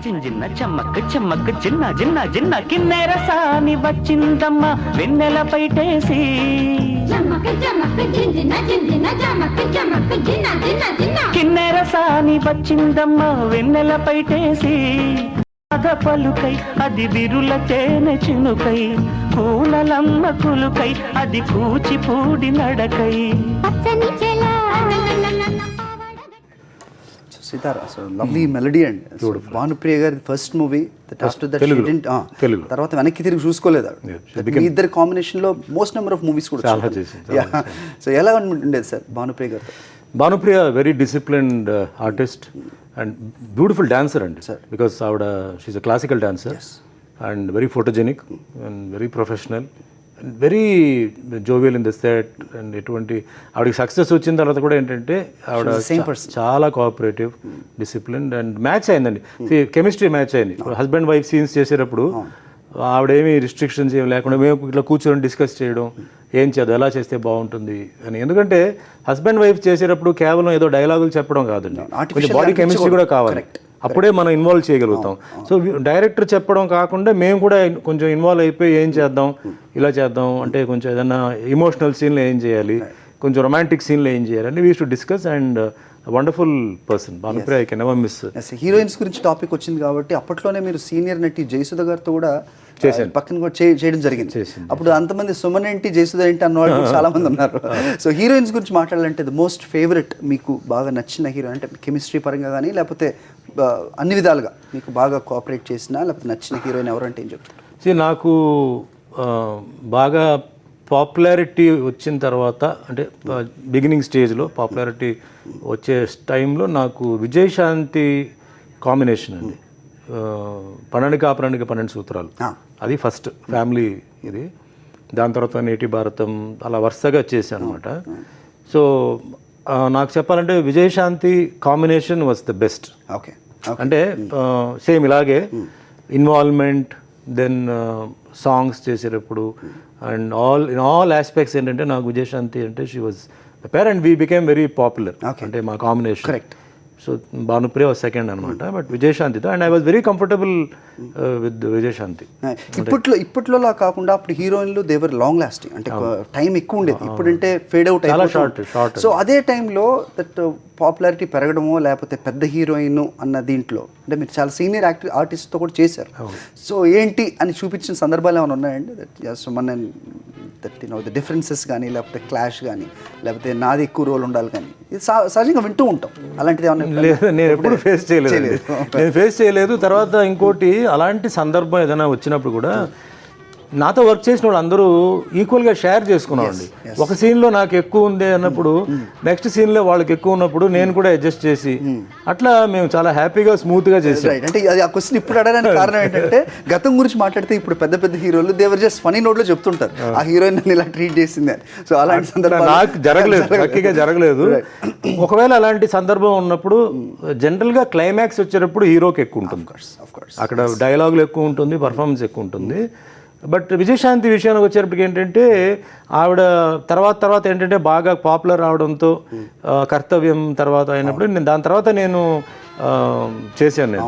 జింజిన్న చెమ్మక్క చెమ్మక్క చిన్న జిన్న జిన్న కిన్నెర సాని వచ్చిందమ్మ వెన్నెల పైటేసి కిన్నెర సాని వచ్చిందమ్మ వెన్నెల పైటేసి పలుకై అది విరుల తేనె చినుకై పూలలమ్మ కులుకై అది కూచిపూడి నడకై సితారా లవ్లీ మెలడీ అండ్ భానుప్రియ గారి ఫస్ట్ మూవీ తర్వాత వెనక్కి తిరిగి చూసుకోలేదు. మీ ఇద్దరి కాంబినేషన్ లో మోస్ట్ నెంబర్ ఆఫ్ మూవీస్ కూడా సో ఎలా ఉండేది సార్ భానుప్రియ గారితో? Bhanupriya very disciplined artist and beautiful dancer అండి సార్, బికాస్ ఆవిడ she a classical dancer and very photogenic and very professional and very jovial in the set. And ఎటువంటి ఆవిడకి success వచ్చిన తర్వాత కూడా ఏంటంటే ఆవిడ చాలా కోఆపరేటివ్, డిసిప్లిన్ అండ్ మ్యాచ్ అయిందండి. కెమిస్ట్రీ మ్యాచ్ అయింది. హస్బెండ్ వైఫ్ సీన్స్ చేసేటప్పుడు ఆవిడేమీ రిస్ట్రిక్షన్స్ ఏమి లేకుండా మేము ఇట్లా కూర్చొని డిస్కస్ చేయడం, ఏం చేద్దాం, ఎలా చేస్తే బాగుంటుంది అని. ఎందుకంటే హస్బెండ్ వైఫ్ చేసేటప్పుడు కేవలం ఏదో డైలాగులు చెప్పడం కాదండి, కొంచెం బాడీ కెమిస్ట్రీ కూడా కావాలి, అప్పుడే మనం ఇన్వాల్వ్ చేయగలుగుతాం. సో డైరెక్టర్ చెప్పడం కాకుండా మేము కూడా కొంచెం ఇన్వాల్వ్ అయిపోయి ఏం చేద్దాం, ఇలా చేద్దాం అంటే కొంచెం ఏదైనా ఇమోషనల్ సీన్లో ఏం చేయాలి, కొంచెం రొమాంటిక్ సీన్లో ఏం చేయాలి అని we to discuss. And wonderful person Bhanupriya, I can never miss. Heroines గురించి టాపిక్ వచ్చింది కాబట్టి అప్పట్లోనే మీరు సీనియర్ నటి జయసుధ గారితో కూడా పక్కన కూడా చేయడం జరిగింది. అప్పుడు అంతమంది సుమన్ ఏంటి జయసుధ ఏంటి అన్న వాళ్ళు చాలా మంది ఉన్నారు. సో హీరోయిన్స్ గురించి మాట్లాడాలంటే ద మోస్ట్ ఫేవరెట్, మీకు బాగా నచ్చిన హీరోయిన్ అంటే కెమిస్ట్రీ పరంగా కానీ లేకపోతే అన్ని విధాలుగా మీకు బాగా కోఆపరేట్ చేసిన లేకపోతే నచ్చిన హీరోయిన్ ఎవరంటే ఏం చెప్తారు? నాకు బాగా పాపులారిటీ వచ్చిన తర్వాత అంటే బిగినింగ్ స్టేజ్లో పాపులారిటీ వచ్చే టైంలో నాకు విజయశాంతి కాంబినేషన్ అండి. 12 కాపురానికి 12 సూత్రాలు అది ఫస్ట్ ఫ్యామిలీ ఇది. దాని తర్వాత నేటి భారతం అలా వరుసగా చేశాను అనమాట. సో నాకు చెప్పాలంటే Vijayashanti combination was the best. Okay, అంటే సేమ్ ఇలాగే ఇన్వాల్వ్మెంట్, దెన్ సాంగ్స్ చేసేటప్పుడు అండ్ ఇన్ ఆల్ ఆస్పెక్ట్స్ ఏంటంటే నాకు విజయశాంతి అంటే she was the pair and we became very popular. అంటే మా combination correct. So Bhanupriya was second అనమాట, బట్ విజయశాంతితో and I was very comfortable with Vijayashanti. ఇప్పట్లోలా కాకుండా అప్పుడు హీరోయిన్లు దేవర్ లాంగ్ లాస్టింగ్, అంటే టైం ఎక్కువ ఉండేది. ఇప్పుడంటే ఫేడ్ అవుట్ షార్ట్. సో అదే టైంలో దట్ పాపులారిటీ పెరగడమో లేకపోతే పెద్ద హీరోయిన్ అన్న దీంట్లో అంటే మీరు చాలా సీనియర్ ఆర్టిస్ట్తో కూడా చేశారు. సో ఏంటి అని చూపించిన సందర్భాలు ఏమైనా ఉన్నాయండి? దట్ ద డిఫరెన్సెస్ కానీ లేకపోతే క్లాష్ కానీ లేకపోతే నాది ఎక్కువ రోల్ ఉండాలి కానీ ఇది సహజంగా వింటూ ఉంటాం. అలాంటిది ఏమన్నా? లేదు, నేను ఎప్పుడు ఫేస్ చేయలేదు. తర్వాత ఇంకోటి అలాంటి సందర్భం ఏదైనా వచ్చినప్పుడు కూడా నాతో వర్క్ చేసిన వాళ్ళు అందరూ ఈక్వల్గా షేర్ చేసుకున్నామండి. ఒక సీన్లో నాకు ఎక్కువ ఉంది అన్నప్పుడు నెక్స్ట్ సీన్లో వాళ్ళకి ఎక్కువ ఉన్నప్పుడు నేను కూడా అడ్జస్ట్ చేసి అట్లా మేము చాలా హ్యాపీగా స్మూత్గా చేసాం. అంటే అది ఆ క్వశ్చన్ ఇప్పుడు అడగడానికి కారణం ఏంటంటే గతం గురించి మాట్లాడితే ఇప్పుడు పెద్ద పెద్ద హీరోలు దేవర్ జస్ట్ ఫనీ నోట్లో చెప్తుంటారు ఆ హీరోయిన్ ఇలా ట్రీట్ చేసింది అని. సో అలాంటి సందర్భం నాకు జరగలేదు. ఒకవేళ అలాంటి సందర్భం ఉన్నప్పుడు జనరల్గా క్లైమాక్స్ వచ్చేటప్పుడు హీరోకి ఎక్కువ ఉంటుంది, అక్కడ డైలాగులు ఎక్కువ ఉంటుంది, పర్ఫార్మెన్స్ ఎక్కువ ఉంటుంది. బట్ విజయశాంతి విషయానికి వచ్చేటప్పటికి ఏంటంటే ఆవిడ తర్వాత ఏంటంటే బాగా పాపులర్ అవడంతో కర్తవ్యం తర్వాత అయినప్పుడు దాని తర్వాత నేను చేశాను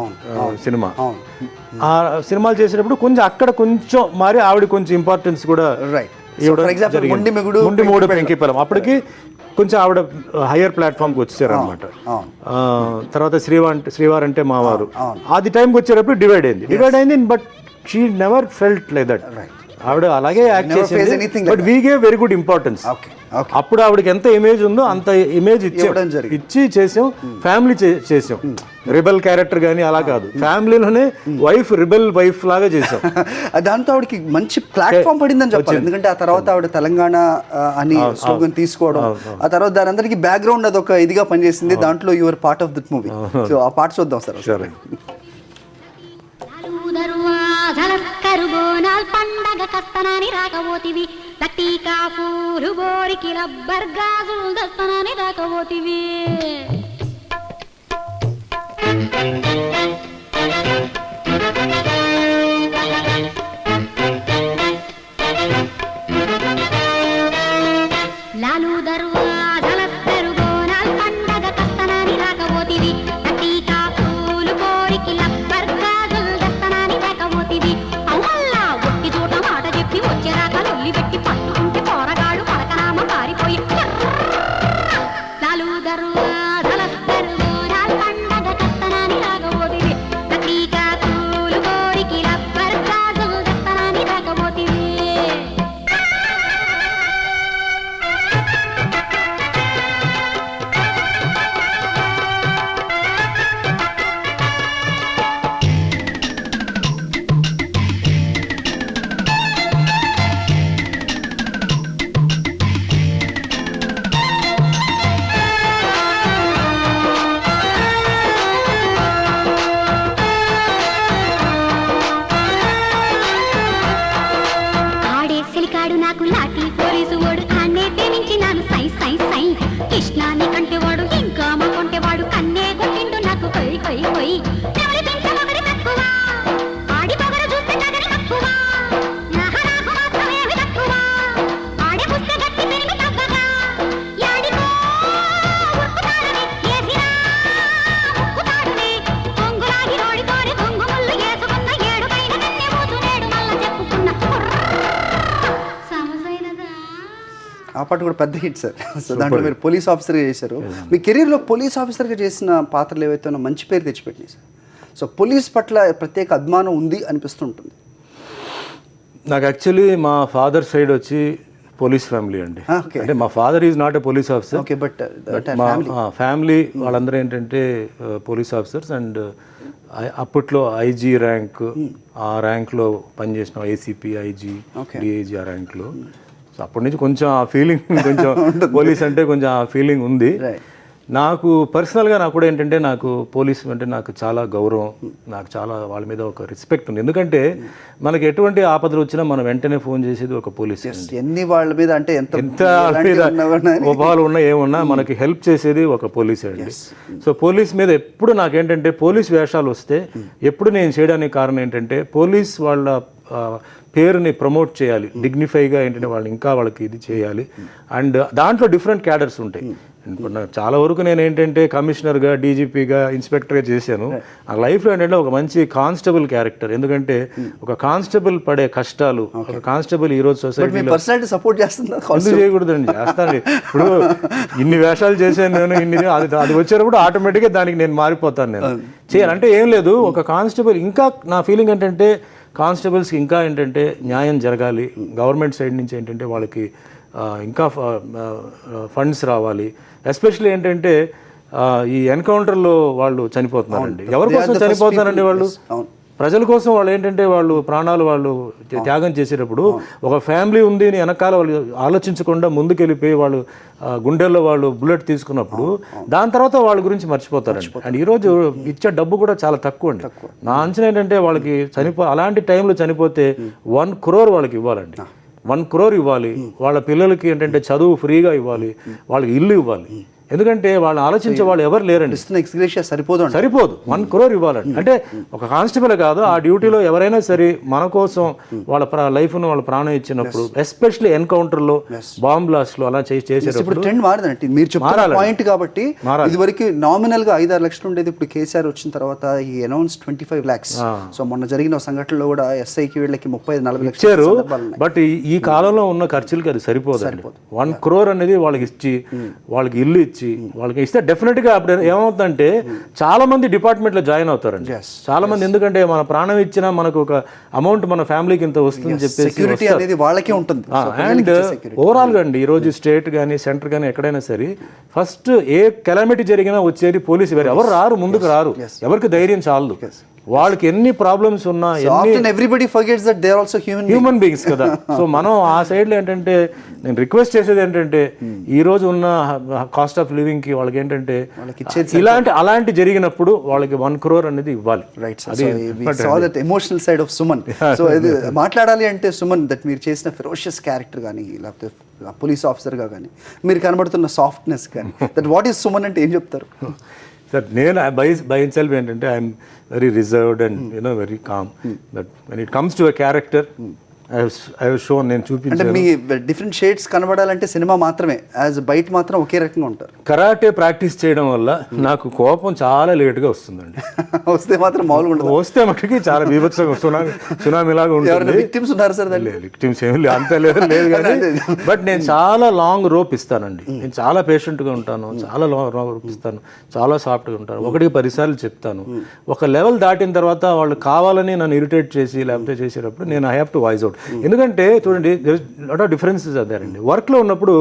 సినిమా. ఆ సినిమాలు చేసేటప్పుడు కొంచెం అక్కడ కొంచెం మరి ఆవిడ కొంచెం ఇంపార్టెన్స్ కూడా ముండి మూడు పెంకిపలం అప్పటికి కొంచెం ఆవిడ హయ్యర్ ప్లాట్ఫామ్కి వచ్చేసారు అనమాట. తర్వాత శ్రీవారు అంటే మావారు అది టైంకి వచ్చేటప్పుడు డివైడ్ అయింది. But she never felt like that. ఆవిడ అలాగే యాక్ట్ చేసింది, but we gave very good importance. అప్పుడు ఆవిడకి ఎంత ఇమేజ్ ఉందో అంత ఇమేజ్ ఇచ్చి చేసాం. ఫ్యామిలీ చేసాం, రిబెల్ క్యారెక్టర్ కానీ అలా కాదు, ఫ్యామిలీలోనే వైఫ్ రిబెల్ వైఫ్ లాగా చేసాం. దాంతో ఆవిడకి మంచి ప్లాట్ఫామ్ పడిందని చెప్పాలి. ఎందుకంటే ఆ తర్వాత ఆవిడ తెలంగాణ అని స్లోగన్ తీసుకోవడం, ఆ తర్వాత దాని అందరికి బ్యాక్గ్రౌండ్ అదొక ఇదిగా పనిచేసింది. దాంట్లో your part of that movie. So ఆ పార్ట్ చూద్దాం సార్. కరుగోనాల్ పండగ కస్తనాని రాకపోతివి, లట్టికా పూలు బోరికి రబ్బర్ గాజులు దస్తనాని రాకపోతివి. లాలు దర్వాజల కరుగోనాల్ పండగ కస్తనాని రాకపోతివి, లట్టికా పూలు బోరికి రబ్బర్ ఆ పాట కూడా పెద్ద హిట్ సార్. సో దాంట్లో మీరు పోలీస్ ఆఫీసర్గా చేశారు. మీ కెరీర్లో పోలీస్ ఆఫీసర్గా చేసిన పాత్రలు ఏవైతే ఉన్నా మంచి పేరు తెచ్చిపెట్టినాయి సార్. సో పోలీస్ పట్ల ప్రత్యేక అభిమానం ఉంది అనిపిస్తుంటుంది. నాకు యాక్చువల్లీ మా ఫాదర్ సైడ్ వచ్చి పోలీస్ ఫ్యామిలీ అండి. అంటే మా father is not a police officer. Okay, but మా ఫ్యామిలీ వాళ్ళందరూ ఏంటంటే పోలీస్ ఆఫీసర్స్. అండ్ అప్పట్లో ఐజీ ర్యాంక్, ఆ ర్యాంక్లో పనిచేసిన ఏసీపీ, ఐజీ, డిఐజీ ఆ ర్యాంక్లో. సో అప్పటి నుంచి కొంచెం ఆ ఫీలింగ్, కొంచెం పోలీస్ అంటే కొంచెం ఆ ఫీలింగ్ ఉంది నాకు. పర్సనల్గా నాకు కూడా ఏంటంటే నాకు పోలీస్ అంటే నాకు చాలా గౌరవం, నాకు చాలా వాళ్ళ మీద ఒక రెస్పెక్ట్ ఉంది. ఎందుకంటే మనకి ఎటువంటి ఆపదలు వచ్చినా మనం వెంటనే ఫోన్ చేసేది ఒక పోలీస్. ఎన్ని వాళ్ళ మీద అంటే ఎంత వాళ్ళ మీద కోపాలు ఉన్నా ఏమున్నా మనకి హెల్ప్ చేసేది ఒక పోలీస్ అండి. సో పోలీస్ మీద ఎప్పుడు నాకేంటంటే పోలీస్ వేషాలు వస్తే ఎప్పుడు నేను చేయడానికి కారణం ఏంటంటే పోలీస్ వాళ్ళ పేరుని ప్రమోట్ చేయాలి, డిగ్నిఫైగా ఏంటంటే వాళ్ళు ఇంకా వాళ్ళకి ఇది చేయాలి. అండ్ దాంట్లో డిఫరెంట్ క్యాడర్స్ ఉంటాయి. ఇప్పుడు నాకు చాలా వరకు నేను ఏంటంటే కమిషనర్గా, డీజీపీగా, ఇన్స్పెక్టర్గా చేశాను. ఆ లైఫ్లో ఏంటంటే ఒక మంచి కానిస్టేబుల్ క్యారెక్టర్. ఎందుకంటే ఒక కానిస్టేబుల్ పడే కష్టాలు, ఒక కానిస్టేబుల్ ఈరోజు సొసైటీలో పర్సనాలిటీ సపోర్ట్ చేస్తుందా? ఎందుకు చేయకూడదండి, చేస్తానండి. ఇప్పుడు ఇన్ని వేషాలు చేశాను నేను, అది వచ్చేటప్పుడు ఆటోమేటిక్గా దానికి నేను మారిపోతాను. నేను చేయాలంటే ఏం లేదు, ఒక కానిస్టేబుల్ ఇంకా నా ఫీలింగ్ ఏంటంటే కానిస్టేబుల్స్కి ఇంకా ఏంటంటే న్యాయం జరగాలి. గవర్నమెంట్ సైడ్ నుంచి ఏంటంటే వాళ్ళకి ఇంకా ఫండ్స్ రావాలి. ఎస్పెషల్లీ ఏంటంటే ఈ ఎన్కౌంటర్లో వాళ్ళు చనిపోతున్నారండి. ఎవరి కోసం చనిపోతున్నారండి? వాళ్ళు ప్రజల కోసం. వాళ్ళు ఏంటంటే వాళ్ళు ప్రాణాలు వాళ్ళు త్యాగం చేసేటప్పుడు ఒక ఫ్యామిలీ ఉంది అని వెనకాల వాళ్ళు ఆలోచించకుండా ముందుకెళ్ళిపోయి వాళ్ళు గుండెల్లో వాళ్ళు బుల్లెట్ తీసుకున్నప్పుడు దాని తర్వాత వాళ్ళ గురించి మర్చిపోతారండి. అండ్ ఈరోజు ఇచ్చే డబ్బు కూడా చాలా తక్కువ అండి. నా అంచనా ఏంటంటే వాళ్ళకి అలాంటి టైంలో చనిపోతే 1 crore వాళ్ళకి ఇవ్వాలండి. 1 crore ఇవ్వాలి. వాళ్ళ పిల్లలకి ఏంటంటే చదువు ఫ్రీగా ఇవ్వాలి, వాళ్ళకి ఇల్లు ఇవ్వాలి. ఎందుకంటే వాళ్ళు ఆలోచించే వాళ్ళు ఎవరు లేరండి. సరిపోదు 1 crore ఇవ్వాలండి. అంటే ఒక కానిస్టేబుల్ కాదు, ఆ డ్యూటీలో ఎవరైనా సరే మన కోసం వాళ్ళ లైఫ్ను వాళ్ళ ప్రాణం ఇచ్చినప్పుడు, ఎస్పెషల్లీ ఎన్కౌంటర్లో, బాంబ్ బ్లాస్ట్లో అలా చేసేటప్పుడు ట్రెండ్ మారిందండి. మీరు చెప్తున్న పాయింట్ కాబట్టి ఇదివరకు నామినల్ గా 5-6 లక్షలు ఉండేది. ఇప్పుడు కేసీఆర్ వచ్చిన తర్వాత ఈ అనౌన్స్ 25 lakhs. సో మొన్న జరిగిన సంఘటనలో కూడా ఎస్ఐకి వీళ్ళకి 30-40 లక్షలు ఇచ్చారు. బట్ ఈ కాలంలో ఉన్న ఖర్చులకి అది సరిపోదు. 1 crore అనేది వాళ్ళకి ఇచ్చి, వాళ్ళకి ఇల్లు ఇచ్చి, వాళ్ళకి ఇస్తే డెఫినెట్ గా అప్పుడు ఏమవుతుందంటే చాలా మంది డిపార్ట్మెంట్ లో జాయిన్ అవుతారండి. చాలా మంది, ఎందుకంటే మన ప్రాణం ఇచ్చినా మనకు ఒక అమౌంట్ మన ఫ్యామిలీకి ఇంత వస్తుందని చెప్పేసి వాళ్ళకే ఉంటుంది. అండ్ ఓవరాల్ గా అండి ఈరోజు స్టేట్ కానీ సెంటర్ కానీ ఎక్కడైనా సరే ఫస్ట్ ఏ కెలామిటీ జరిగినా వచ్చేది పోలీసు. ఎవరు రారు, ముందుకు రారు, ఎవరికి ధైర్యం చాలదు. వాళ్ళకి ఎన్ని ప్రాబ్లమ్స్ ఉన్నా హ్యూమన్ బీయింగ్స్ కదా. సో మనం ఆ సైడ్లో ఏంటంటే నేను రిక్వెస్ట్ చేసేది ఏంటంటే ఈ రోజు ఉన్న కాస్ట్ ఆఫ్ లివింగ్ కి వాళ్ళకి ఏంటంటే అలాంటి జరిగినప్పుడు వాళ్ళకి 1 crore అనేది ఇవ్వాలి. Emotional side of Suman. So ఇది మాట్లాడాలి అంటే సుమన్, దట్ మీరు చేసిన ఫెరోషియస్ క్యారెక్టర్ కానీ లేకపోతే పోలీస్ ఆఫీసర్గా కానీ మీరు కనబడుతున్న సాఫ్ట్నెస్ కానీ, దట్ వాట్ ఈస్ సుమన్ అంటే ఏం చెప్తారు? సార్ నేను బై ఇన్సెల్ఫ్ ఏంటంటే I'm very reserved and very calm. But when it comes to a character I have shown, నేను చూపించాను. అంటే మీ డిఫరెంట్ షేడ్స్ కనబడాలంటే సినిమా మాత్రమే, యాజ్ బయట మాత్రం ఒకే రకంగా ఉంటారు. కరాటే ప్రాక్టీస్ చేయడం వల్ల నాకు కోపం చాలా లేట్గా వస్తుందండి. వస్తే మాత్రం మామూలుగా ఉంటుంది. వస్తే మటుకి చాలా బీభత్సంగా సునామీ లాగా ఉంటుంది. విక్టిమ్స్ ఉన్నారు సార్? విక్టిమ్స్ ఏమి లేదు, అంత లేదు కానీ బట్ నేను చాలా లాంగ్ రోప్ ఇస్తానండి. నేను చాలా పేషెంట్గా ఉంటాను, చాలా లాంగ్ రోప్ ఇస్తాను, చాలా సాఫ్ట్గా ఉంటాను. 1-10 సార్లు చెప్తాను. ఒక లెవెల్ దాటిన తర్వాత వాళ్ళు కావాలని నన్ను ఇరిటేట్ చేసి లేకపోతే చేసేటప్పుడు నేను I have to voice out. ఎందుకంటే చూడండి, లాట్ ఆఫ్ డిఫరెన్సెస్ అదారండి. వర్క్లో ఉన్నప్పుడు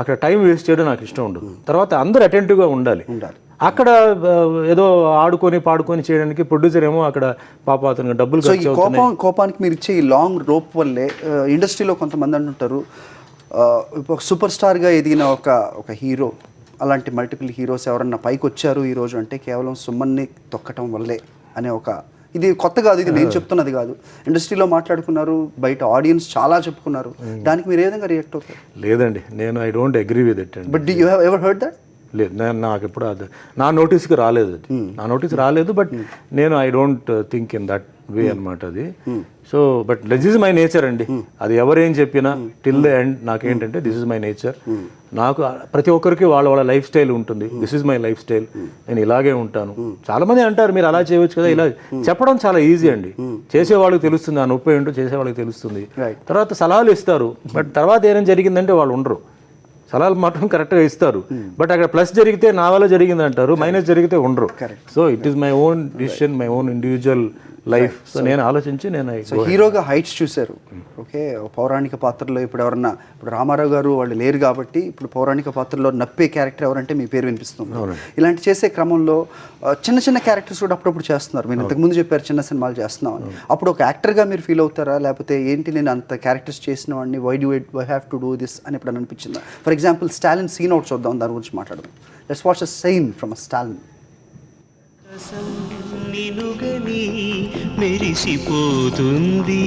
అక్కడ టైం వేస్ట్ చేయడం నాకు ఇష్టం ఉండదు. తర్వాత అందరూ అటెంటివ్గా ఉండాలి. అక్కడ ఏదో ఆడుకొని పాడుకొని చేయడానికి ప్రొడ్యూసర్ ఏమో అక్కడ పాప అతను డబ్బులు ఖర్చు అవుతున్నాయి. కోపానికి మీరు ఇచ్చే ఈ లాంగ్ రోప్ వల్లే ఇండస్ట్రీలో కొంతమంది అంటుంటారు, ఒక సూపర్ స్టార్గా ఎదిగిన ఒక హీరో, అలాంటి మల్టిపుల్ హీరోస్ ఎవరన్నా పైకి వచ్చారు ఈరోజు అంటే కేవలం సుమన్ని తొక్కటం వల్లే అనే ఇది కొత్త కాదు, ఇది నేను చెప్తున్నది కాదు. ఇండస్ట్రీలో మాట్లాడుకున్నారు, బయట ఆడియన్స్ చాలా చెప్పుకున్నారు. దానికి మీరు ఏ విధంగా రియాక్ట్ అవుతారు? లేదండి, నేను I don't agree with it. But do you have ever heard that? లేదు, నాకు ఎప్పుడు అది నా నోటీస్కి రాలేదు. బట్ నేను I don't think in that way అనమాట అది. So but this is my nature అండి. అది ఎవరేం చెప్పినా టిల్ ద ఎండ్ నాకేంటంటే దిస్ ఇస్ మై నేచర్. నాకు ప్రతి ఒక్కరికి వాళ్ళ లైఫ్ స్టైల్ ఉంటుంది. This is my life style, నేను ఇలాగే ఉంటాను. చాలా మంది అంటారు మీరు అలా చేయవచ్చు కదా, ఇలా చెప్పడం చాలా ఈజీ అండి. చేసేవాళ్ళకి తెలుస్తుంది ఆ నొప్పి ఏంటో, చేసేవాళ్ళకి తెలుస్తుంది. తర్వాత సలహాలు ఇస్తారు, బట్ తర్వాత ఏమైనా జరిగిందంటే వాళ్ళు ఉండరు. సలహాలు మాత్రం కరెక్ట్గా ఇస్తారు, బట్ అక్కడ ప్లస్ జరిగితే నా వల్ల జరిగింది అంటారు, మైనస్ జరిగితే ఉండరు. So it is my own decision, my own individual life. So నేను ఆలోచించి నేను హీరోగా హైట్స్ చూశారు. ఓకే, పౌరాణిక పాత్రలో ఇప్పుడు ఎవరన్నా, ఇప్పుడు రామారావు గారు వాళ్ళు లేరు కాబట్టి ఇప్పుడు పౌరాణిక పాత్రలో నప్పే క్యారెక్టర్ ఎవరంటే మీ పేరు వినిపిస్తుంది. ఇలాంటి చేసే క్రమంలో చిన్న చిన్న క్యారెక్టర్స్ కూడా అప్పుడప్పుడు చేస్తున్నారు. మీరు ఇంతకుముందు చెప్పారు చిన్న సినిమాలు చేస్తున్నాం అని. అప్పుడు ఒక యాక్టర్గా మీరు ఫీల్ అవుతారా, లేకపోతే ఏంటి నేను అంత క్యారెక్టర్స్ చేసిన వాడిని, why have to do this అని ఇప్పుడు అనిపించిందా? For example Stalin scene out చూద్దాం, దాని గురించి మాట్లాడదాం. Let's watch a scene from a Stalin. నిలుగని మెరిసిపోతుంది,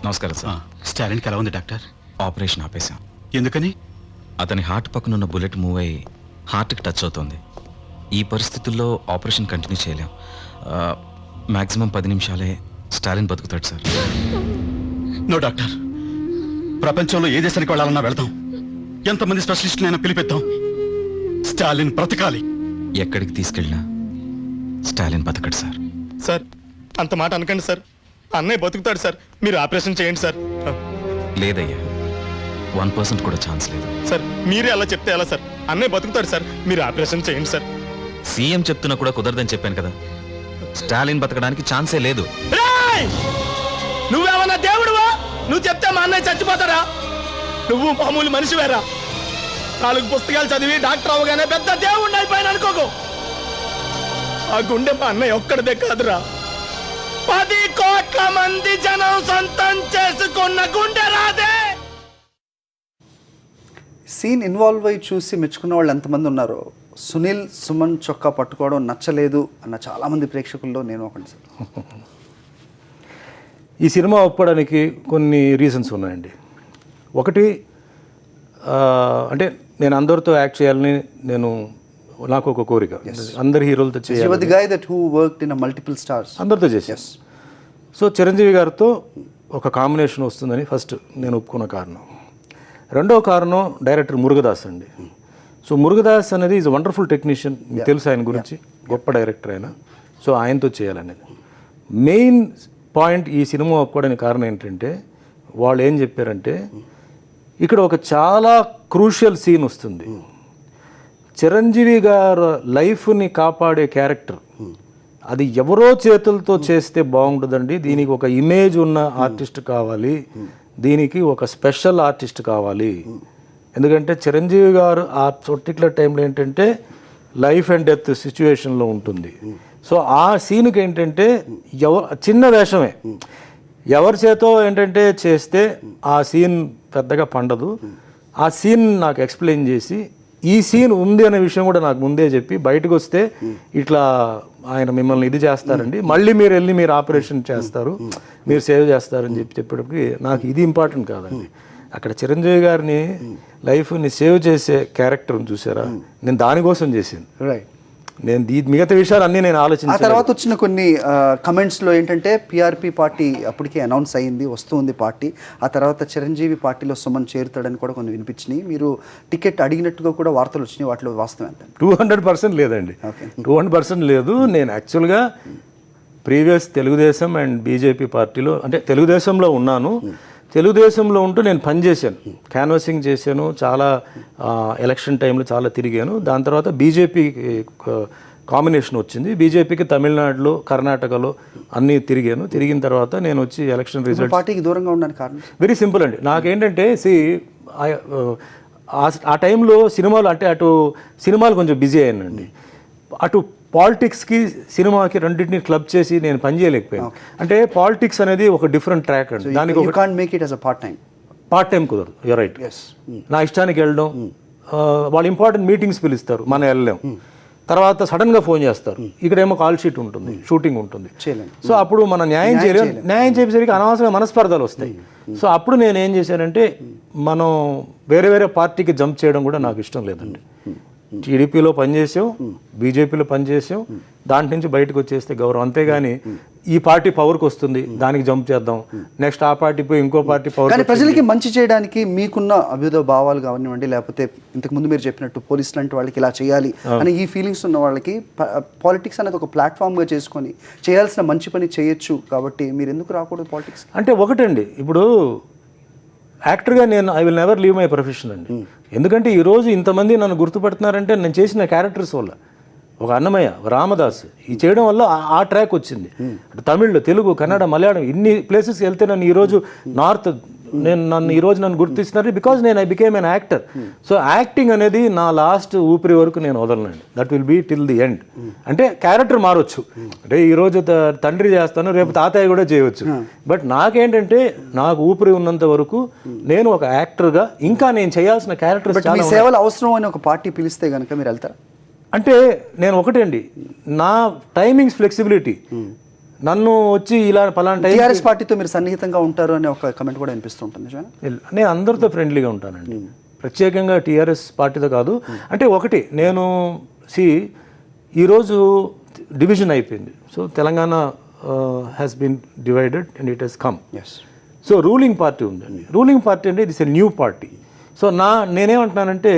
నమస్కారం సార్. స్టాలిన్కి ఎలా ఉంది డాక్టర్? ఆపరేషన్ ఆపేశాం. ఎందుకని? అతని హార్ట్ పక్కన ఉన్న బుల్లెట్ మూవ్ అయ్యి హార్ట్కి టచ్ అవుతుంది. ఈ పరిస్థితుల్లో ఆపరేషన్ కంటిన్యూ చేయలేం. మ్యాక్సిమం 10 నిమిషాలే స్టాలిన్ బతుకుతాడు సార్. నో డాక్టర్, ప్రపంచంలో ఏ దేశానికి వెళ్ళాలన్నా వెళ్తాం, ఎంతమంది స్పెషలిస్టులైనా పిలిపిద్దాం. స్టాలిన్ బ్రతకాలి. ఎక్కడికి తీసుకెళ్ళినా స్టాలిన్ బతకడు సార్. సార్ అంత మాట అనకండి సార్, అన్నయ్య బతుకుతాడు సార్, మీరు ఆపరేషన్ చేయండి సార్. లేదయ్యా, 1% కూడా ఛాన్స్ లేదు. సార్ మీరే అలా చెప్తే ఎలా సార్? అన్నయ్య బతుకుతాడు సార్, మీరు ఆపరేషన్ చేయండి సార్. సీఎం చెప్తున్నా కూడా కుదరదని చెప్పాను కదా. స్టాలిన్ బతకడానికి ఛాన్సే లేదు. నువ్వేమన్నా దేవుడువా? నువ్వు చెప్తే మా అన్నయ్య చచ్చిపోతారా? నువ్వు మామూలు మనిషివేరా? 4 పుస్తకాలు చదివి డాక్టర్ అవగానే పెద్ద దేవుడిని అయిపోయాను అనుకోకు. ఆ గుండె మా అన్నయ్య ఒక్కడిదే కాదురా, 10 కోట్ల మంది జనం సొంతం చేసుకున్న గుండె రాదే. సీన్ ఇన్వాల్వ్ అయ్యి చూసి మెచ్చుకున్న వాళ్ళు ఎంతమంది ఉన్నారో, సునీల్ సుమన్ చొక్కా పట్టుకోవడం నచ్చలేదు అన్న చాలామంది ప్రేక్షకుల్లో నేను ఒకటి సార్. ఈ సినిమా ఒప్పడానికి కొన్ని రీజన్స్ ఉన్నాయండి. ఒకటి అంటే నేను అందరితో యాక్ట్ చేయాలని నాకు ఒక కోరిక, అందరి హీరోలతో చేయాలి, మల్టిపుల్ స్టార్స్ అందరితో చేసి. సో చిరంజీవి గారితో ఒక కాంబినేషన్ వస్తుందని ఫస్ట్ నేను ఒప్పుకున్న కారణం. రెండో కారణం డైరెక్టర్ మురుగదాస్ అండి. సో మురుగదాస్ అనేది ఈజ్ వండర్ఫుల్ టెక్నీషియన్, మీకు తెలుసు ఆయన గురించి, గొప్ప డైరెక్టర్ ఆయన. సో ఆయనతో చేయాలనేది మెయిన్ పాయింట్. ఈ సినిమా ఒప్పుకోవడానికి కారణం ఏంటంటే వాళ్ళు ఏం చెప్పారంటే ఇక్కడ ఒక చాలా క్రూషియల్ సీన్ వస్తుంది. చిరంజీవి గారు లైఫ్ని కాపాడే క్యారెక్టర్, అది ఎవరో చేతులతో చేస్తే బాగుంటుందండి. దీనికి ఒక ఇమేజ్ ఉన్న ఆర్టిస్ట్ కావాలి, దీనికి ఒక స్పెషల్ ఆర్టిస్ట్ కావాలి. ఎందుకంటే చిరంజీవి గారు ఆ పర్టికులర్ టైంలో ఏంటంటే లైఫ్ అండ్ డెత్ సిచ్యువేషన్లో ఉంటుంది. సో ఆ సీన్కి ఏంటంటే చిన్న వేషమే, ఎవరి చేతో ఏంటంటే చేస్తే ఆ సీన్ పెద్దగా పండదు. ఆ సీన్ నాకు ఎక్స్ప్లెయిన్ చేసి ఈ సీన్ ఉంది అనే విషయం కూడా నాకు ముందే చెప్పి, బయటకు వస్తే ఇట్లా ఆయన మిమ్మల్ని ఇది చేస్తారండి, మళ్ళీ మీరు వెళ్ళి మీరు ఆపరేషన్ చేస్తారు, మీరు సేవ్ చేస్తారని చెప్పేటప్పటికి నాకు ఇది ఇంపార్టెంట్ కాదండి. అక్కడ చిరంజీవి గారిని లైఫ్ని సేవ్ చేసే క్యారెక్టర్ని చూసారా, నేను దానికోసం చేశాను. రైట్, నేను మిగతా విషయాలు అన్నీ నేను ఆలోచించాను. ఆ తర్వాత వచ్చిన కొన్ని కమెంట్స్లో ఏంటంటే పిఆర్పి పార్టీ అప్పటికే అనౌన్స్ అయ్యింది, వస్తుంది పార్టీ, ఆ తర్వాత చిరంజీవి పార్టీలో సుమన్ చేరుతాడని కూడా కొన్ని వినిపించినాయి. మీరు టికెట్ అడిగినట్టుగా కూడా వార్తలు వచ్చినాయి, వాటిలో వాస్తవం ఎంత? 200% లేదండి, 200% లేదు. నేను యాక్చువల్గా ప్రీవియస్ తెలుగుదేశం అండ్ బీజేపీ పార్టీలో, అంటే తెలుగుదేశంలో ఉన్నాను, తెలుగుదేశంలో ఉంటూ నేను పనిచేశాను, క్యాన్వాసింగ్ చేశాను, చాలా ఎలక్షన్ టైంలో చాలా తిరిగాను. దాని తర్వాత బీజేపీ కాంబినేషన్ వచ్చింది, బీజేపీకి తమిళనాడులో కర్ణాటకలో అన్నీ తిరిగాను. తిరిగిన తర్వాత నేను వచ్చి ఎలక్షన్ రిజల్ట్ పార్టీకి దూరంగా ఉండడానికి కారణం వెరీ సింపుల్ అండి. నాకేంటంటే ఆ టైంలో సినిమాలు, అంటే అటు సినిమాలు కొంచెం బిజీ అయ్యానండి, అటు పాలిటిక్స్కి సినిమాకి రెండింటిని క్లబ్ చేసి నేను పనిచేయలేకపోయాను. అంటే పాలిటిక్స్ అనేది ఒక డిఫరెంట్ ట్రాక్ అండి, దానికి పార్ట్ టైం కుదరదు. You right. నా ఇష్టానికి వెళ్ళడం, వాళ్ళు ఇంపార్టెంట్ మీటింగ్స్ పిలుస్తారు, మనం వెళ్ళలేం, తర్వాత సడన్గా ఫోన్ చేస్తారు, ఇక్కడేమో కాల్ షీట్ ఉంటుంది, షూటింగ్ ఉంటుంది. సో అప్పుడు మనం న్యాయం చేయలేం, న్యాయం చేసేసరికి అనవసరమైన మనస్పర్ధలు వస్తాయి. సో అప్పుడు నేను ఏం చేశానంటే మనం వేరే వేరే పార్టీకి జంప్ చేయడం కూడా నాకు ఇష్టం లేదండి. టీడీపీలో పనిచేసాం, బీజేపీలో పనిచేసాం, దాంట్ నుంచి బయటకు వచ్చేస్తే గౌరవం. అంతేగాని ఈ పార్టీ పవర్కి వస్తుంది దానికి జంప్ చేద్దాం, నెక్స్ట్ ఆ పార్టీ పోయి ఇంకో పార్టీ పవర్. కానీ ప్రజలకి మంచి చేయడానికి మీకున్న అభ్యుదయ భావాలు కానివ్వండి, లేకపోతే ఇంతకుముందు మీరు చెప్పినట్టు పోలీసులు లాంటి వాళ్ళకి ఇలా చేయాలి అని ఈ ఫీలింగ్స్ ఉన్న వాళ్ళకి పాలిటిక్స్ అనేది ఒక ప్లాట్ఫామ్గా చేసుకొని చేయాల్సిన మంచి పని చేయొచ్చు. కాబట్టి మీరు ఎందుకు రాకూడదు పాలిటిక్స్? అంటే ఒకటండి, ఇప్పుడు యాక్టర్గా నేను I will never leave my profession అండి. ఎందుకంటే ఈరోజు ఇంతమంది నన్ను గుర్తుపడుతున్నారంటే నేను చేసిన క్యారెక్టర్స్ వల్ల. ఒక అన్నమయ్య, రామదాస్ ఈ చేయడం వల్ల ఆ ట్రాక్ వచ్చింది. తమిళ్, తెలుగు, కన్నడ, మలయాళం ఇన్ని ప్లేసెస్కి వెళ్తే నన్ను ఈరోజు నన్ను ఈరోజు గుర్తిస్తున్నారు బికాజ్ నేను I became an actor. So acting అనేది నా లాస్ట్ ఊపిరి వరకు నేను వదలనండి. That will be till the end. అంటే క్యారెక్టర్ మారొచ్చు, అంటే ఈరోజు తండ్రి చేస్తాను, రేపు తాతయ్య కూడా చేయవచ్చు. బట్ నాకేంటంటే నాకు ఊపిరి ఉన్నంత వరకు నేను ఒక యాక్టర్గా ఇంకా నేను చేయాల్సిన క్యారెక్టర్స్ చాలా సేవలు అవసరం అని ఒక పార్టీ పిలిస్తే కనుక మీరు వెళ్తారా? అంటే నేను ఒకటండి, నా టైమింగ్స్ ఫ్లెక్సిబిలిటీ. నన్ను వచ్చి ఇలా పలానా టైం టీఆర్ఎస్ పార్టీతో మీరు సన్నిహితంగా ఉంటారు అనే ఒక కమెంట్ కూడా వినిపిస్తుంటుంది. నేను అందరితో ఫ్రెండ్లీగా ఉంటానండి, ప్రత్యేకంగా టీఆర్ఎస్ పార్టీతో కాదు. అంటే ఒకటి నేను ఈరోజు డివిజన్ అయిపోయింది. So Telangana has been divided and it has come. So ruling party ఉందండి. రూలింగ్ పార్టీ అంటే it's a new party. So నేనేమంటున్నానంటే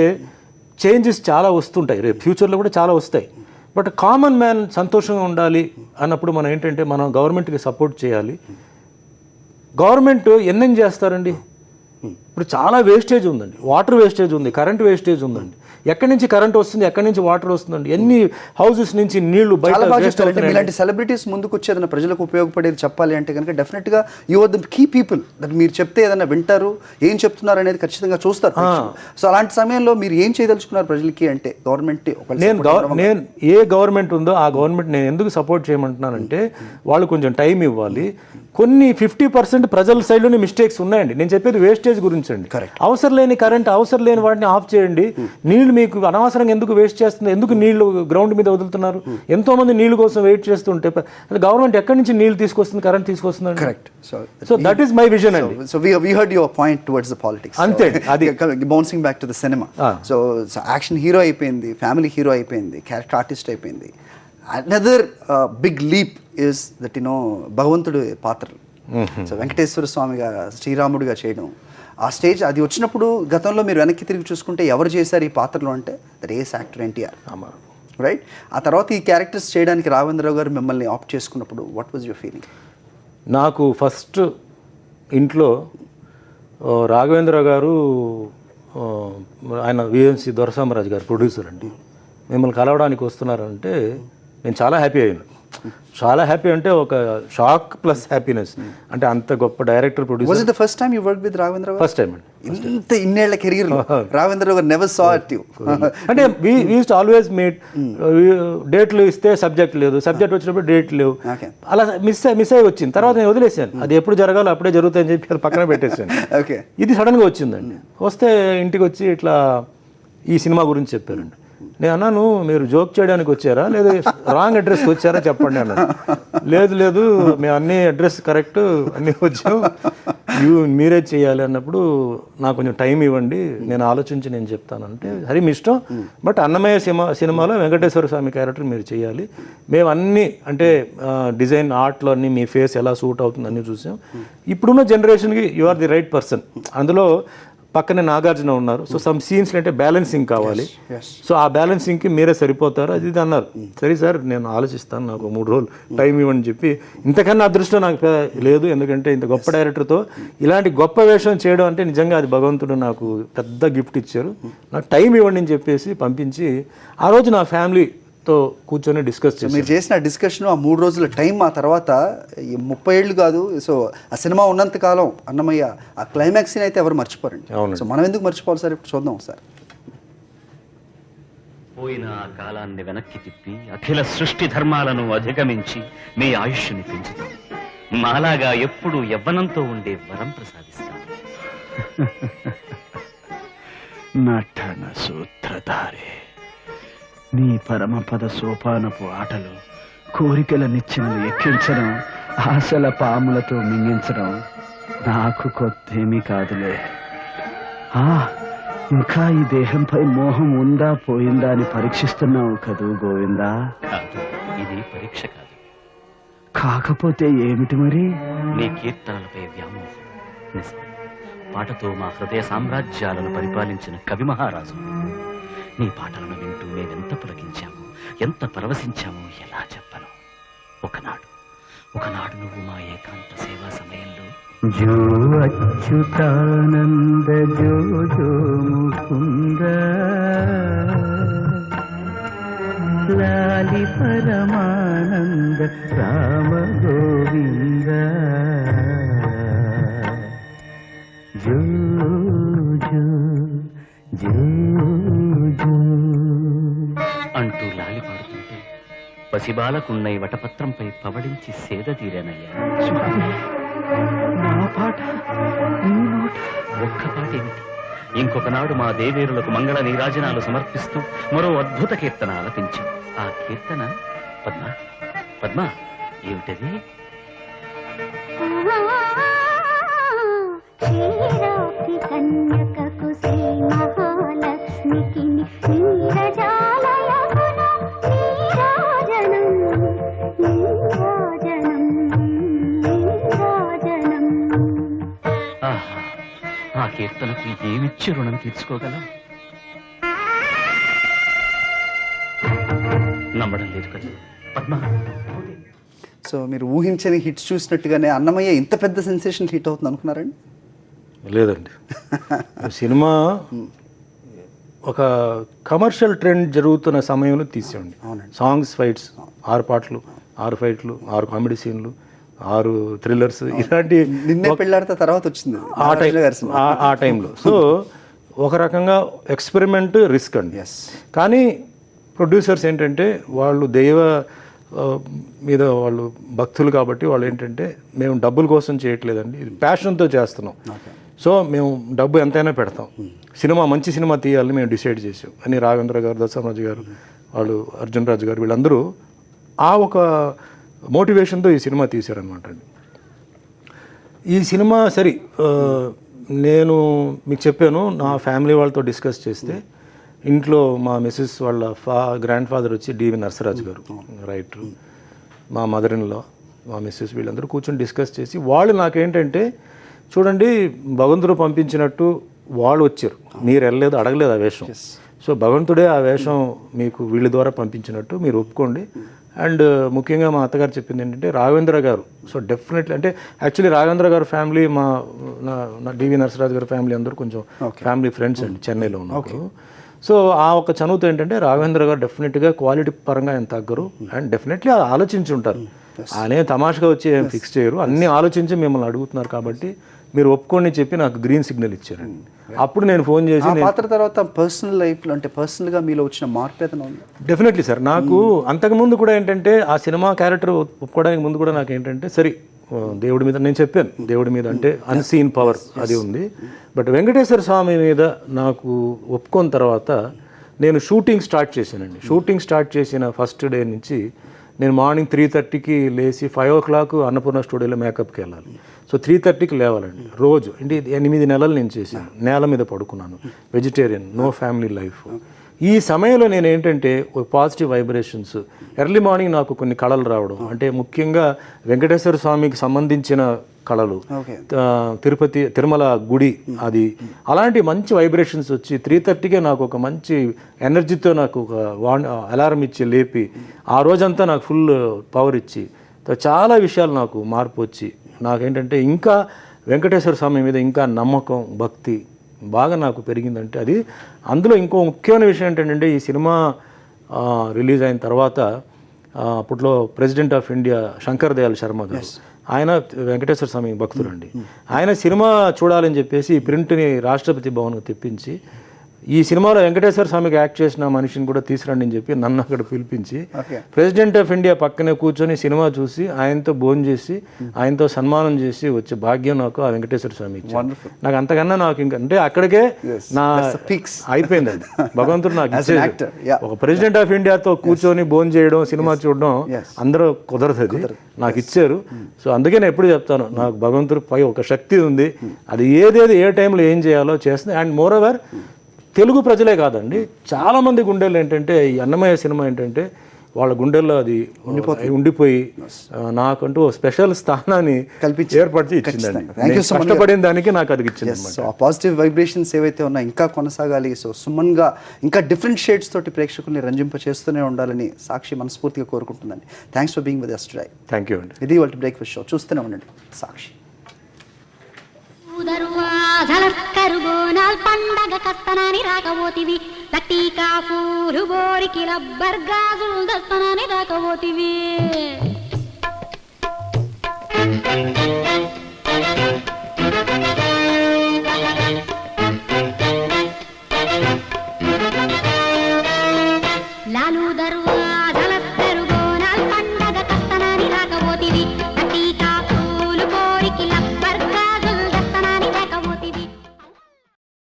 చేంజెస్ చాలా వస్తుంటాయి, రేపు ఫ్యూచర్లో కూడా చాలా వస్తాయి. బట్ కామన్ మ్యాన్ సంతోషంగా ఉండాలి అన్నప్పుడు మనం ఏంటంటే మనం గవర్నమెంట్కి సపోర్ట్ చేయాలి. గవర్నమెంట్ ఎన్నేం చేస్తారండి? ఇప్పుడు చాలా వేస్టేజ్ ఉందండి, వాటర్ వేస్టేజ్ ఉంది, కరెంట్ వేస్టేజ్ ఉందండి. ఎక్కడి నుంచి కరెంట్ వస్తుంది, ఎక్కడి నుంచి వాటర్ వస్తుందండి, ఎన్ని హౌసెస్ నుంచి నీళ్లు బయట. ఇలాంటి సెలబ్రిటీస్ ముందుకు వచ్చి ఏదైనా ప్రజలకు ఉపయోగపడేది చెప్పాలి అంటే కనుక డెఫినెట్గా you are the key people. That మీరు చెప్తే ఏదైనా వింటారు, ఏం చెప్తున్నారు అనేది ఖచ్చితంగా చూస్తారు. సో అలాంటి సమయంలో మీరు ఏం చేయదలుచుకున్నారు ప్రజలకి అంటే? గవర్నమెంట్ నేను ఏ గవర్నమెంట్ ఉందో ఆ గవర్నమెంట్ నేను ఎందుకు సపోర్ట్ చేయమంటున్నానంటే వాళ్ళు కొంచెం టైం ఇవ్వాలి. కొన్ని 50% ప్రజల సైడ్లోనే మిస్టేక్స్ ఉన్నాయండి. నేను చెప్పేది వేస్టేజ్ గురించి అండి. అవసరం లేని కరెంట్, అవసరం లేని వాటిని ఆఫ్ చేయండి. నీళ్లు మీకు అనవసరంగా ఎందుకు వేస్ట్ చేస్తుంది? ఎందుకు నీళ్లు గ్రౌండ్ మీద వదులుతున్నారు? ఎంతో మంది నీళ్లు కోసం వెయిట్ చేస్తుంటే గవర్నమెంట్ ఎక్కడి నుంచి నీళ్లు తీసుకొస్తుంది, కరెంట్ తీసుకొస్తుంది? Correct. So that is my vision అండి. So we heard your point towards the politics. అంతే. అది bouncing back to the cinema. So action hero అయిపోయింది, ఫ్యామిలీ హీరో అయిపోయింది, క్యారెక్టర్ ఆర్టిస్ట్ అయిపోయింది. Another big leap is that భగవంతుడు పాత్రలు. So Venkateswara స్వామిగా, శ్రీరాముడిగా చేయడం, ఆ స్టేజ్ అది వచ్చినప్పుడు గతంలో మీరు వెనక్కి తిరిగి చూసుకుంటే ఎవరు చేశారు ఈ పాత్రలు అంటే that ace actor NTR, right? ఆ తర్వాత ఈ క్యారెక్టర్స్ చేయడానికి రాఘవేంద్రరావు గారు మిమ్మల్ని ఆప్ట్ చేసుకున్నప్పుడు వాట్ వాజ్ యువర్ ఫీలింగ్? నాకు ఫస్ట్ ఇంట్లో రాఘవేంద్రరావు గారు, ఆయన విఎంసి దొరసామరాజు గారు ప్రొడ్యూసర్ అండి, మిమ్మల్ని కలవడానికి వస్తున్నారంటే నేను చాలా హ్యాపీ అయ్యాను. చాలా హ్యాపీ అంటే ఒక షాక్ ప్లస్ హ్యాపీనెస్. అంటే అంత గొప్ప director, producer. Was it the first time you work with Raghavendra? First time అండి. ఇన్నేళ్ల కెరీర్ లో రాఘవేంద్ర గారు నెవర్ సా ఇట్ యు. అంటే we used to always meet. డేట్లు ఇస్తే సబ్జెక్ట్ లేదు, సబ్జెక్ట్ వచ్చినప్పుడు డేట్ లేవు, అలా మిస్ అయ్యి వచ్చింది. తర్వాత నేను వదిలేసాను, అది ఎప్పుడు జరగాలో అప్పుడే జరుగుతాయని చెప్పి అది పక్కన పెట్టేసాను. ఇది సడన్గా వచ్చిందండి. వస్తే ఇంటికి వచ్చి ఇట్లా ఈ సినిమా గురించి చెప్పారండి. నేను అన్నాను, మీరు జోక్ చేయడానికి వచ్చారా లేదా రాంగ్ అడ్రస్కి వచ్చారా చెప్పండి అన్నాను. లేదు మేము అన్ని అడ్రస్ కరెక్ట్ అన్నీ వచ్చాం, మీరే చేయాలి అన్నప్పుడు నాకు కొంచెం టైం ఇవ్వండి, నేను ఆలోచించి నేను చెప్తానంటే సరే మీ ఇష్టం, బట్ అన్నమయ్య సినిమాలో వెంకటేశ్వర స్వామి క్యారెక్టర్ మీరు చేయాలి. మేము అన్నీ అంటే డిజైన్ ఆర్ట్లో అన్నీ మీ ఫేస్ ఎలా సూట్ అవుతుంది అన్నీ చూసాం. ఇప్పుడున్న జనరేషన్కి you are the right person. అందులో పక్కనే నాగార్జున ఉన్నారు. సో సమ్ సీన్స్ అంటే బ్యాలెన్సింగ్ కావాలి. సో ఆ బ్యాలెన్సింగ్కి మీరే సరిపోతారు అది ఇది అన్నారు. సరే సార్ నేను ఆలోచిస్తాను, నాకు 3 రోజులు టైం ఇవ్వని చెప్పి. ఇంతకన్నా అదృష్టం నాకు లేదు, ఎందుకంటే ఇంత గొప్ప డైరెక్టర్తో ఇలాంటి గొప్ప వేషం చేయడం అంటే నిజంగా అది భగవంతుడు నాకు పెద్ద గిఫ్ట్ ఇచ్చారు. నాకు టైం ఇవ్వండి అని చెప్పేసి పంపించి ఆ రోజు నా ఫ్యామిలీతో కూర్చొని డిస్కస్ చేసి మీరు చేసిన డిస్కషన్ ఆ 3 రోజుల టైం, ఆ తర్వాత 30 ఏళ్ళు కాదు. సో ఆ సినిమా ఉన్నంతకాలం అన్నమయ్య ఆ క్లైమాక్స్ని అయితే ఎవరు మర్చిపోరండి. సో మనం ఎందుకు మర్చిపోవాలి సార్? ఇప్పుడు చూద్దాం సార్. పోయిన కాలాన్ని వెనక్కి తిప్పి అఖిల సృష్టి ధర్మాలను అధిగమించి మీ ఆయుష్ని పెంచుతాం. మాలాగా ఎప్పుడు యవ్వనంతో ఉండే వరం ప్రసాదిస్తాం. నటన సూత్రధారి, నీ పరమపద సోపానపు ఆటలు, కోరికల నిచ్చెనలు ఎక్కించడం, ఆశల పాములతో మింగించడం నాకు కొత్తేమీ కాదులే. ఆ, ఇంకా ఈ దేహంపై మోహం ఉందా పోయిందా అని పరీక్షిస్తున్నావు కదూ గోవిందా. కాదు, ఇది పరీక్ష కాదు. కాకపోతే ఏమిటి మరి? నీ కీర్తనలపై వ్యామోహం. నిజం. పాటతో మా హృదయ సామ్రాజ్యాలను పరిపాలించిన కవి మహారాజు. నీ పాటలను వింటూ మేమెంత పులకించాము, ఎంత పరవశించామో ఎలా చెప్పను. ఒకనాడు నువ్వు మా ఏకాంత సేవా సమయంలో జో అచ్యుతానంద జో జో ముకుంద లాలి పరమానంద రామ గోవింద జో జో జో జో అంటూ లాలి పాడుతుంటే పసిబాలకున్నై వటపత్రంపై పవడించి సేద తీరానయ్యా. నా పాట నీ నోట. ఒక్క పాట ఏమిటి, ఇంకొకనాడు మా దేవేరులకు మంగళ నీరాజనాలు సమర్పిస్తూ మరో అద్భుత కీర్తన ఆలపించాం. ఆ కీర్తన పద్మ ఏమిటది? క్షీరాబ్ది కన్యకకు శ్రీ మహాలక్ష్మికి నీరజాలయమున నీరాజనం నీరాజనం నీరాజనం. ఆహా, ఆ కీర్తనకు ఏమిచ్చి రుణం తీర్చుకోగలం? నమ్మడం లేదు కదా పద్మ. సో మీరు ఊహించని హిట్స్ చూసినట్టుగానే అన్నమయ్య ఇంత పెద్ద సెన్సేషన్ హిట్ అవుతుంది అనుకున్నారండి? లేదండి. సినిమా ఒక కమర్షియల్ ట్రెండ్ జరుగుతున్న సమయంలో తీసేయండి. సాంగ్స్, ఫైట్స్, 6 పాటలు, 6 ఫైట్లు, 6 కామెడీ సీన్లు, 6 థ్రిల్లర్స్, ఇలాంటి నిన్నే పెళ్ళాడితే తర్వాత వచ్చింది ఆ టైంలో. సో ఒక రకంగా ఎక్స్పెరిమెంట్, రిస్క్ అండి. కానీ ప్రొడ్యూసర్స్ ఏంటంటే వాళ్ళు దైవ మీద వాళ్ళు భక్తులు కాబట్టి వాళ్ళు ఏంటంటే మేము డబ్బుల కోసం చేయట్లేదండి, ఇది ప్యాషన్తో చేస్తున్నాం. సో మేము డబ్బు ఎంతైనా పెడతాం, సినిమా మంచి సినిమా తీయాలని మేము డిసైడ్ చేసాం అని రాఘవేంద్ర గారు, దశరథరాజు గారు, వాళ్ళు అర్జున్ రాజు గారు, వీళ్ళందరూ ఆ ఒక మోటివేషన్తో ఈ సినిమా తీశారనమాట అండి. ఈ సినిమా సరే నేను మీకు చెప్పాను, నా ఫ్యామిలీ వాళ్ళతో డిస్కస్ చేస్తే ఇంట్లో మా మిస్సెస్ వాళ్ళ గ్రాండ్ ఫాదర్ వచ్చి డివి నరసరాజు గారు రైటర్, మా మదర్ ఇన్ లా, మా మిస్సెస్, వీళ్ళందరూ కూర్చొని డిస్కస్ చేసి వాళ్ళు నాకేంటంటే చూడండి భగవంతుడు పంపించినట్టు వాళ్ళు వచ్చారు, మీరు వెళ్ళలేదు, అడగలేదు ఆ వేషం. సో భగవంతుడే ఆ వేషం మీకు వీళ్ళ ద్వారా పంపించినట్టు మీరు ఒప్పుకోండి. అండ్ ముఖ్యంగా మా అత్తగారు చెప్పింది ఏంటంటే రాఘవేంద్ర గారు, సో డెఫినెట్లీ అంటే యాక్చువల్లీ రాఘవేంద్ర గారు ఫ్యామిలీ మా డివి నరసరాజు గారి ఫ్యామిలీ అందరూ కొంచెం ఫ్యామిలీ ఫ్రెండ్స్ అండి చెన్నైలో ఉన్నారు. సో ఆ ఒక చనువుతో ఏంటంటే రాఘవేంద్ర గారు డెఫినెట్గా క్వాలిటీ పరంగా ఆయన తగ్గరు అండ్ డెఫినెట్లీ ఆలోచించి ఉంటారు, ఆయనే తమాషగా వచ్చి ఏం ఫిక్స్ చేయరు, అన్నీ ఆలోచించి మిమ్మల్ని అడుగుతున్నారు కాబట్టి మీరు ఒప్పుకోండి చెప్పి నాకు గ్రీన్ సిగ్నల్ ఇచ్చారండి. అప్పుడు నేను ఫోన్ చేసి పాత్ర తర్వాత పర్సనల్ లైఫ్లో అంటే పర్సనల్గా మీలో వచ్చిన మార్పు ఏదైనా ఉంది? డెఫినెట్లీ సార్, నాకు అంతకుముందు కూడా ఏంటంటే ఆ సినిమా క్యారెక్టర్ ఒప్పుకోవడానికి ముందు కూడా నాకు ఏంటంటే సరే దేవుడి మీద నేను చెప్పాను, దేవుడి మీద అంటే అన్సీన్ పవర్ అది ఉంది. బట్ వెంకటేశ్వర స్వామి మీద నాకు ఒప్పుకున్న తర్వాత నేను షూటింగ్ స్టార్ట్ చేశానండి. షూటింగ్ స్టార్ట్ చేసిన ఫస్ట్ డే నుంచి నేను మార్నింగ్ 3:30కి లేచి 5 o'clock అన్నపూర్ణ స్టూడియోలో మేకప్కి వెళ్ళాలి. సో 3:30కి లేవాలండి రోజు. అంటే 8 నెలలు నేను చేశాను, నేల మీద పడుకున్నాను, వెజిటేరియన్, నో ఫ్యామిలీ లైఫ్. ఈ సమయంలో నేను ఏంటంటే పాజిటివ్ వైబ్రేషన్స్, ఎర్లీ మార్నింగ్ నాకు కొన్ని కళలు రావడం, అంటే ముఖ్యంగా వెంకటేశ్వర స్వామికి సంబంధించిన కళలు, తిరుమల గుడి, అది అలాంటి మంచి వైబ్రేషన్స్ వచ్చి 3:30కే నాకు ఒక మంచి ఎనర్జీతో నాకు ఒక అలారం ఇచ్చి లేపి ఆ రోజంతా నాకు ఫుల్ పవర్ ఇచ్చి చాలా విషయాలు నాకు మార్పు వచ్చి నాకేంటంటే ఇంకా వెంకటేశ్వర స్వామి మీద ఇంకా నమ్మకం, భక్తి బాగా నాకు పెరిగిందంటే అది. అందులో ఇంకో ముఖ్యమైన విషయం ఏంటంటే ఈ సినిమా రిలీజ్ అయిన తర్వాత అప్పట్లో president of India Shankar Dayal Sharma గారు, ఆయన వెంకటేశ్వర స్వామి భక్తుడు అండి, ఆయన సినిమా చూడాలని చెప్పేసి ఈ ప్రింట్ని రాష్ట్రపతి భవన్కు తెప్పించి ఈ సినిమాలో వెంకటేశ్వర స్వామికి యాక్ట్ చేసిన మనిషిని కూడా తీసుకురండి అని చెప్పి నన్ను అక్కడ పిలిపించి Okay. ప్రెసిడెంట్ ఆఫ్ ఇండియా పక్కనే కూర్చొని సినిమా చూసి ఆయనతో భోజనం చేసి ఆయనతో సన్మానం చేసి వచ్చే భాగ్యం నాకు ఆ వెంకటేశ్వర స్వామి ఇచ్చారు. Wonderful. నాకు అంతకన్నా నాకు ఇంకా అంటే అక్కడికే Yes. నా That's the peaks. అయిపోయింది అది. భగవంతుడు నాకు As an ఇచ్చేది. actor, yeah. ఒక ప్రెసిడెంట్ ఆఫ్ ఇండియాతో కూర్చొని భోజనం చేయడం సినిమా చూడడం Yes. అందరూ కుదరదు అది నాకు ఇచ్చారు. సో అందుకే నేను ఎప్పుడు చెప్తాను నాకు భగవంతుడు పై ఒక శక్తి ఉంది, అది ఏదేది ఏ టైంలో ఏం చేయాలో చేస్తుంది. అండ్ మోర్ ఓవర్ తెలుగు ప్రజలే కాదండి, చాలా మంది గుండెల్లో ఏంటంటే ఈ అన్నమయ్య సినిమా ఏంటంటే వాళ్ళ గుండెల్లో అది ఉండిపోయి నాకంటూ ఓ స్పెషల్ స్థానాన్ని ఏర్పరిచి ఇచ్చిందండి. Thank you so much. కష్టపడిన దానికి నాకు అది ఇచ్చింది. సో ఆ పాజిటివ్ వైబ్రేషన్స్ ఏవైతే ఉన్నాయో ఇంకా కొనసాగాలి. సో సుమన్గా ఇంకా డిఫరెంట్ షేడ్స్ తోటి ప్రేక్షకుల్ని రంజింప చేస్తూనే ఉండాలని సాక్షి మనస్ఫూర్తిగా కోరుకుంటుందండి. Thanks for being with us today. Thank you అండి. ఇది వాళ్ళ బ్రేక్ఫాస్ట్ షో. చూస్తూనే ఉండండి సాక్షి. బోనాల్ పండగ కస్తనాని రాకపోతివి, లట్టి కాఫూరు బోరికి రబ్బర్ గాజులు దస్తనాని రాకపోతివి.